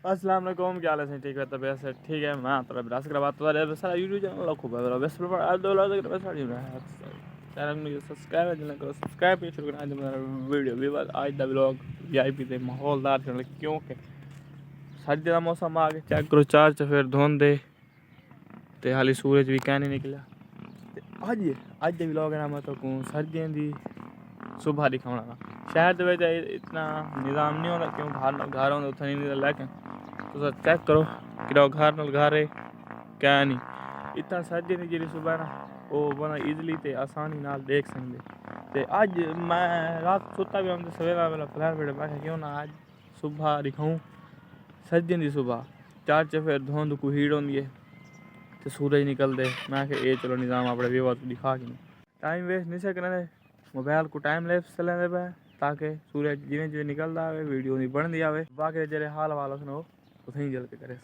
अस्सलाम वालेकुम, क्या हाल है? ठीक है, तबीयत से ठीक है। मैं तो विरासत का बात तो सारा यूट्यूब चैनल खूब है बेस्ट पर आज दो लोग के साथ चैनल में सब्सक्राइब है करो सब्सक्राइब भी शुरू करना आज मेरा वीडियो भी बस आज दा व्लॉग वीआईपी ते माहौलदार चैनल क्योंकि सर्दी का मौसम आ गया चेक करो चार च फिर धुंध ते हाली सूरज भी क्या नहीं निकला अज दे व्लॉग है मतलब को सर्दियों की सुबह दिखाना शहर के इतना निज़ाम नहीं होता क्यों घर होंगे उत्थे नहीं लेकिन तो चेक करो कि घर है क्या नहीं इतना सर्दी की जी सुबह ना वो बंदा ईजली ते आसानी नाल देख सकते ते अज मैं रात सुता भी हम सवेरा वेला प्लान बेटे बैठा क्यों ना अज सुबह दिखाऊँ सर्दियों की सुबह चार च फिर धुंध को हीट होंगी है तो सूरज निकलते मैं ये चलो निज़ाम अपने व्यूअर्स को दिखा के टाइम वेस्ट नहीं सकने मोबाइल को टाइम लैप्स चलाने पे ताकि सूरज जिमें जिमें निकलता है वीडियो नहीं बनती आए बाकी जो हाल वाल उसने वो उसे ही जल के करे।